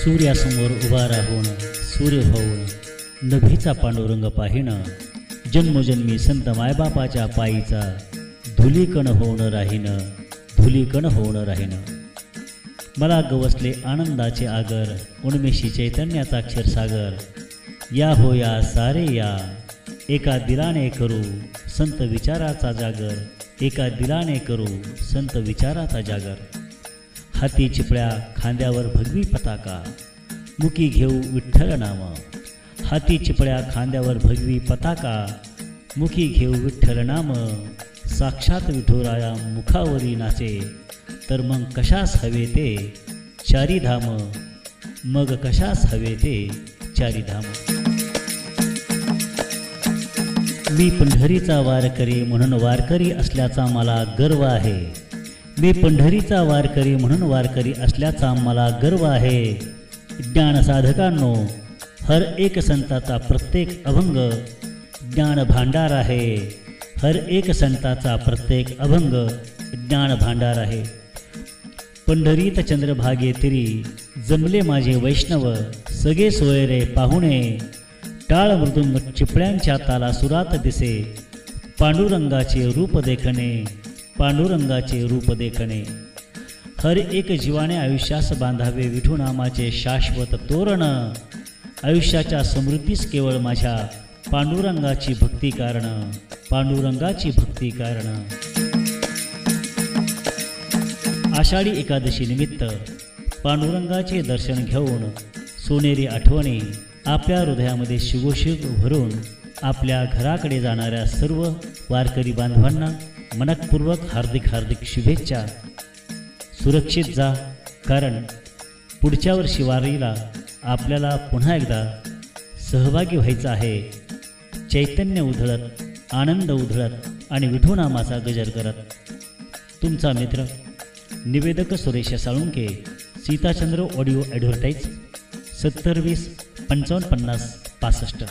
सूर्यासमोर उभा राहून सूर्य होऊन नभीचा पांडुरंग पाहिणं, जन्मोजन्मी संत मायबापाच्या पायीचा धुलीकण होऊन राहीनं, धुलीकण होऊन राहीनं. मला गवसले आनंदाचे आगर, उन्मेषी चैतन्याचा क्षीरसागर. या हो या सारे या, एका दिलाने करू संत विचाराचा जागर, एका दिलाने करू संत विचाराचा जागर. हाती चिपळ्या खांद्यावर भगवी पताका, मुखी घेऊ विठ्ठल नाम. हाती चिपळ्या खांद्यावर भगवी पताका, मुखी घेऊ विठ्ठल नाम. साक्षात विठुराया मुखावरी नाचे, तर मग कशास हवे ते चारी धाम, मग कशास हवे ते चारी धाम. मी पंढरीचा वारकरी म्हणून वारकरी असल्याचा मला गर्व आहे. मी पंढरीचा वारकरी म्हणून वारकरी असल्याचा मला गर्व आहे. ज्ञान साधकांनो, हर एक संताचा प्रत्येक अभंग ज्ञान भांडार आहे. हर एक संताचा प्रत्येक अभंग ज्ञान भांडार आहे. पंढरीत चंद्रभागे तिरी जमले माझे वैष्णव, सगळे सोयरे पाहुणे. टाळ मृदुंग चिपळ्यांच्या ताला सुरात दिसे, पांडुरंगाचे रूप देखणे, पांडुरंगाचे रूप देखणे. हर एक जीवाने आयुष्यास बांधावे विठू नामाचे शाश्वत तोरण. आयुष्याच्या समृद्धीस केवळ माझ्या पांडुरंगाची भक्ती कारण, पांडुरंगाची भक्ती कारण. आषाढी एकादशी निमित्त पांडुरंगाचे दर्शन घेऊन सोनेरी आठवणी आपल्या हृदयामध्ये शिवोशिव भरून आपल्या घराकडे जाणाऱ्या सर्व वारकरी बांधवांना मनपूर्वक हार्दिक हार्दिक शुभेच्छा. सुरक्षित जा, कारण पुढच्या वर्षी वारीला आपल्याला पुन्हा एकदा सहभागी व्हायचं आहे. चैतन्य उधळत, आनंद उधळत आणि विठुनामाचा गजर करत. तुमचा मित्र निवेदक सुरेश साळुंके, सीताचंद्र ऑडिओ ॲडव्हर्टाईज, 70 20 55 50 65.